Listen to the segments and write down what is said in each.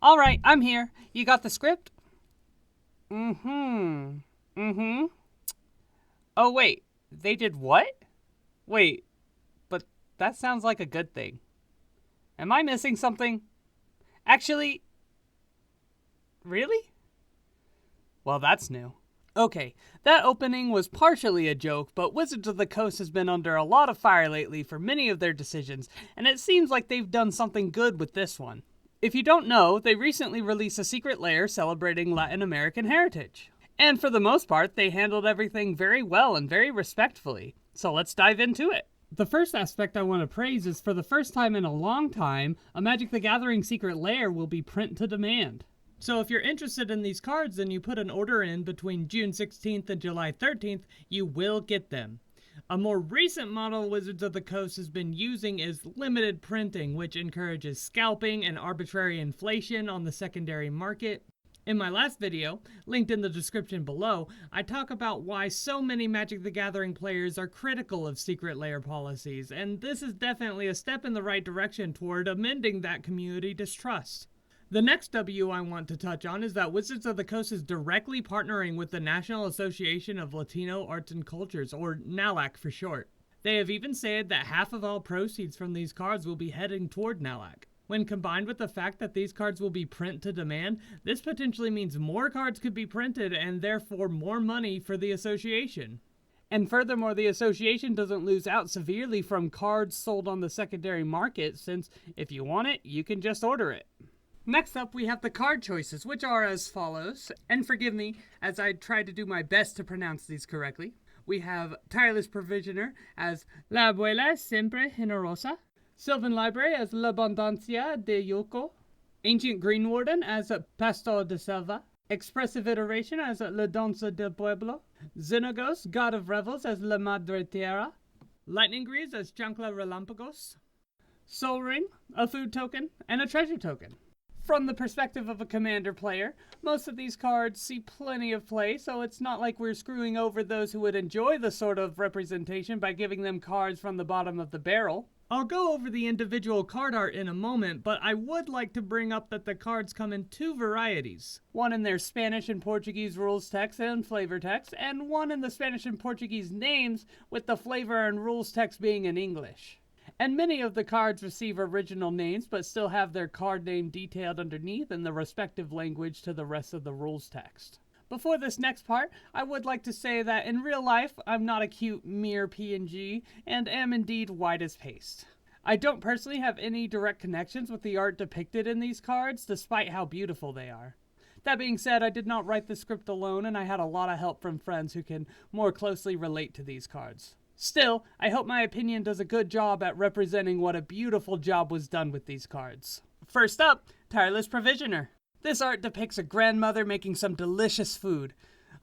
All right, I'm here. You got the script? Oh, wait. They did what? Wait, but that sounds like a good thing. Am I missing something? Actually, really? Well, that's new. Okay, that opening was partially a joke, but Wizards of the Coast has been under a lot of fire lately for many of their decisions, and it seems like they've done something good with this one. If you don't know, they recently released a secret lair celebrating Latin American heritage. And for the most part, they handled everything very well and very respectfully. So let's dive into it. The first aspect I want to praise is for the first time in a long time, a Magic the Gathering secret lair will be print to demand. So if you're interested in these cards and you put an order in between June 16th and July 13th, you will get them. A more recent model Wizards of the Coast has been using is limited printing, which encourages scalping and arbitrary inflation on the secondary market. In my last video, linked in the description below, I talk about why so many Magic the Gathering players are critical of secret lair policies, and this is definitely a step in the right direction toward amending that community distrust. The next W I want to touch on is that Wizards of the Coast is directly partnering with the National Association of Latino Arts and Cultures, or NALAC for short. They have even said that half of all proceeds from these cards will be heading toward NALAC. When combined with the fact that these cards will be print to demand, this potentially means more cards could be printed and therefore more money for the association. And furthermore, the association doesn't lose out severely from cards sold on the secondary market, since if you want it, you can just order it. Next up, we have the card choices, which are as follows, and forgive me as I try to do my best to pronounce these correctly. We have Tireless Provisioner as La Abuela es Siempre Generosa, Sylvan Library as La Abundancia de Yoko, Ancient Green Warden as Pastor de Selva, Expressive Iteration as La Danza del Pueblo, Xenagos, God of Revels as La Madre Tierra, Lightning Greaves as Chancla Relampagos, Soul Ring, a food token, and a treasure token. From the perspective of a commander player, most of these cards see plenty of play, so it's not like we're screwing over those who would enjoy the sort of representation by giving them cards from the bottom of the barrel. I'll go over the individual card art in a moment, but I would like to bring up that the cards come in two varieties. One in their Spanish and Portuguese rules text and flavor text, and one in the Spanish and Portuguese names with the flavor and rules text being in English. And many of the cards receive original names but still have their card name detailed underneath in the respective language to the rest of the rules text. Before this next part, I would like to say that in real life, I'm not a cute mere PNG and am indeed white as paste. I don't personally have any direct connections with the art depicted in these cards, despite how beautiful they are. That being said, I did not write the script alone, and I had a lot of help from friends who can more closely relate to these cards. Still, I hope my opinion does a good job at representing what a beautiful job was done with these cards. First up, Tireless Provisioner. This art depicts a grandmother making some delicious food.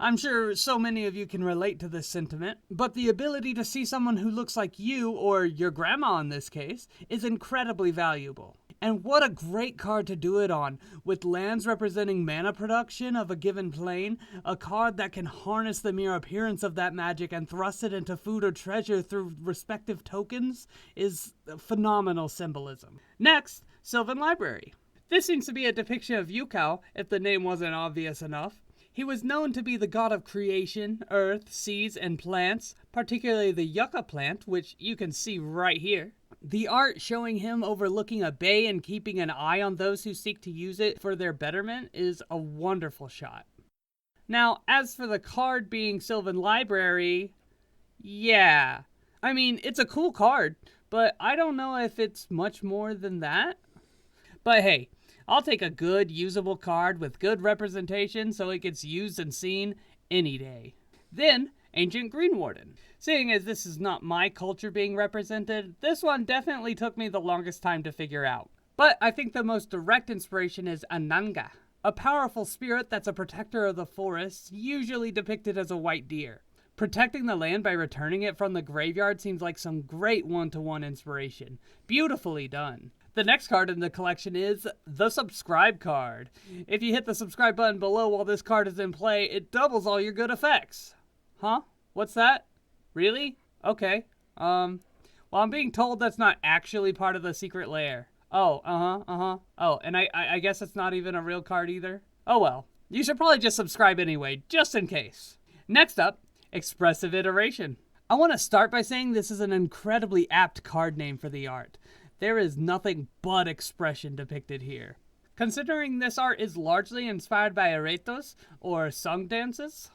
I'm sure so many of you can relate to this sentiment, but the ability to see someone who looks like you, or your grandma in this case, is incredibly valuable. And what a great card to do it on, with lands representing mana production of a given plane, a card that can harness the mere appearance of that magic and thrust it into food or treasure through respective tokens is phenomenal symbolism. Next, Sylvan Library. This seems to be a depiction of Yukao, if the name wasn't obvious enough. He was known to be the god of creation, earth, seeds, and plants, particularly the yucca plant, which you can see right here. The art showing him overlooking a bay and keeping an eye on those who seek to use it for their betterment is a wonderful shot. Now, as for the card being Sylvan Library, yeah. I mean, it's a cool card, but I don't know if it's much more than that. But hey, I'll take a good, usable card with good representation so it gets used and seen any day. Then, Ancient Green Warden. Seeing as this is not my culture being represented, this one definitely took me the longest time to figure out. But I think the most direct inspiration is Ananga, a powerful spirit that's a protector of the forests, usually depicted as a white deer. Protecting the land by returning it from the graveyard seems like some great one-to-one inspiration. Beautifully done. The next card in the collection is the Subscribe card. If you hit the subscribe button below while this card is in play, it doubles all your good effects. Huh? What's that? Really? Okay. Well, I'm being told that's not actually part of the secret lair. Oh, Oh, and I guess it's not even a real card either. Oh well. You should probably just subscribe anyway, just in case. Next up, Expressive Iteration. I want to start by saying this is an incredibly apt card name for the art. There is nothing but expression depicted here. Considering this art is largely inspired by aretos, or song dances,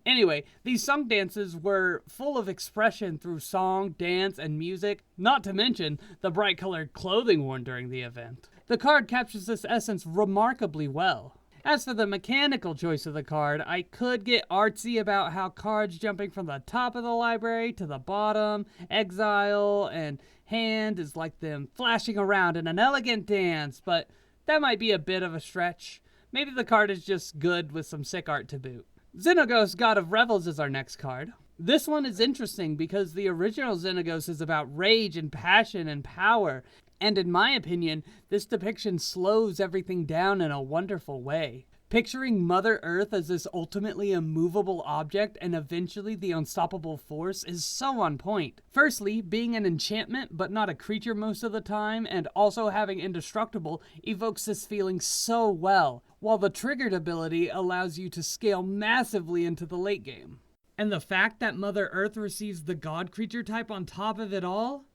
Anyway, these song dances were full of expression through song, dance, and music, not to mention the bright colored clothing worn during the event. The card captures this essence remarkably well. As for the mechanical choice of the card, I could get artsy about how cards jumping from the top of the library to the bottom, exile, and hand is like them flashing around in an elegant dance, but that might be a bit of a stretch. Maybe the card is just good with some sick art to boot. Xenagos, God of Revels is our next card. This one is interesting because the original Xenagos is about rage and passion and power, and in my opinion, this depiction slows everything down in a wonderful way. Picturing Mother Earth as this ultimately immovable object and eventually the unstoppable force is so on point. Firstly, being an enchantment but not a creature most of the time, and also having indestructible evokes this feeling so well, while the triggered ability allows you to scale massively into the late game. And the fact that Mother Earth receives the god creature type on top of it all?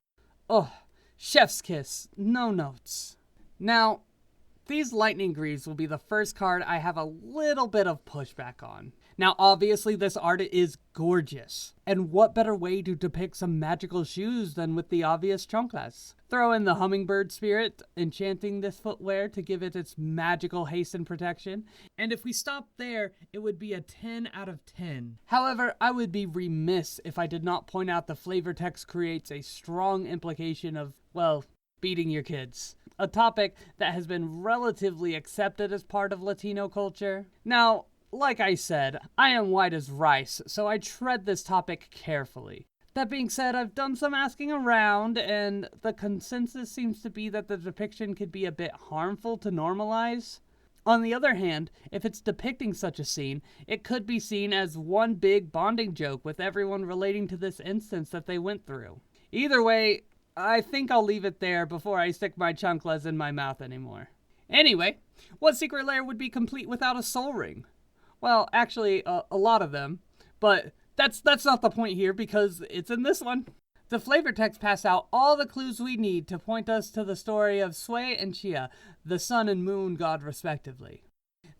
Oh, chef's kiss, no notes. Now, these Lightning Greaves will be the first card I have a little bit of pushback on. Now, obviously, this art is gorgeous. And what better way to depict some magical shoes than with the obvious chanclas? Throw in the hummingbird spirit, enchanting this footwear to give it its magical haste and protection. And if we stop there, it would be a 10 out of 10. However, I would be remiss if I did not point out the flavor text creates a strong implication of, well, beating your kids. A topic that has been relatively accepted as part of Latino culture. Now, like I said, I am white as rice, so I tread this topic carefully. That being said, I've done some asking around, and the consensus seems to be that the depiction could be a bit harmful to normalize. On the other hand, if it's depicting such a scene, it could be seen as one big bonding joke with everyone relating to this instance that they went through. Either way, I think I'll leave it there before I stick my chanclas in my mouth anymore. Anyway, what secret lair would be complete without a soul ring? Well, actually, a lot of them, but that's not the point here because it's in this one. The flavor text pass out all the clues we need to point us to the story of Sui and Chia, the sun and moon god respectively.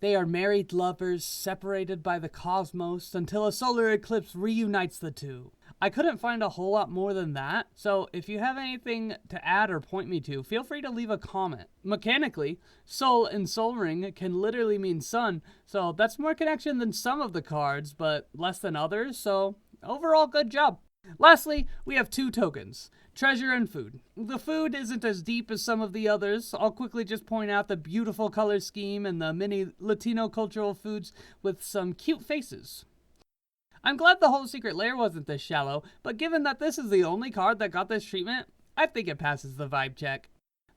They are married lovers separated by the cosmos until a solar eclipse reunites the two. I couldn't find a whole lot more than that, so if you have anything to add or point me to, feel free to leave a comment. Mechanically, soul in Soul Ring can literally mean sun, so that's more connection than some of the cards, but less than others, so overall good job. Lastly, we have two tokens, treasure and food. The food isn't as deep as some of the others. I'll quickly just point out the beautiful color scheme and the many Latino cultural foods with some cute faces. I'm glad the whole secret lair wasn't this shallow, but given that this is the only card that got this treatment, I think it passes the vibe check.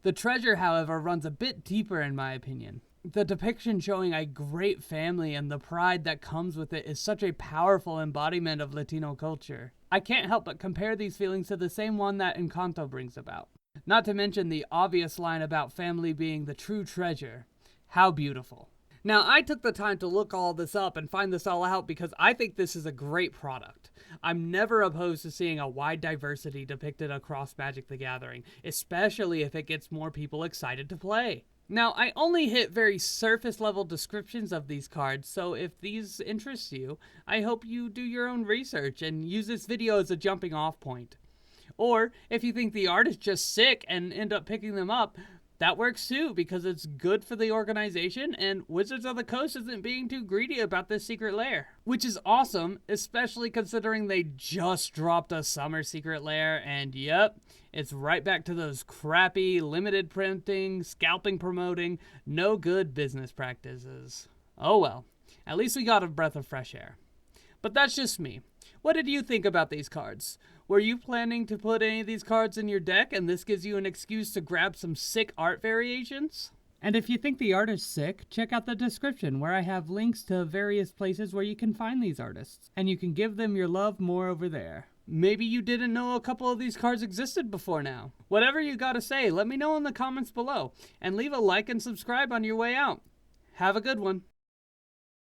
The treasure, however, runs a bit deeper in my opinion. The depiction showing a great family and the pride that comes with it is such a powerful embodiment of Latino culture. I can't help but compare these feelings to the same one that Encanto brings about. Not to mention the obvious line about family being the true treasure. How beautiful. Now, I took the time to look all this up and find this all out because I think this is a great product. I'm never opposed to seeing a wide diversity depicted across Magic the Gathering, especially if it gets more people excited to play. Now, I only hit very surface level descriptions of these cards, so if these interest you, I hope you do your own research and use this video as a jumping off point. Or, if you think the art is just sick and end up picking them up, that works too, because it's good for the organization and Wizards of the Coast isn't being too greedy about this secret lair. Which is awesome, especially considering they just dropped a summer secret lair and yep, it's right back to those crappy, limited printing, scalping promoting, no good business practices. Oh well, at least we got a breath of fresh air. But that's just me. What did you think about these cards? Were you planning to put any of these cards in your deck and this gives you an excuse to grab some sick art variations? And if you think the art is sick, check out the description where I have links to various places where you can find these artists. And you can give them your love more over there. Maybe you didn't know a couple of these cards existed before now. Whatever you gotta say, let me know in the comments below, and leave a like and subscribe on your way out. Have a good one.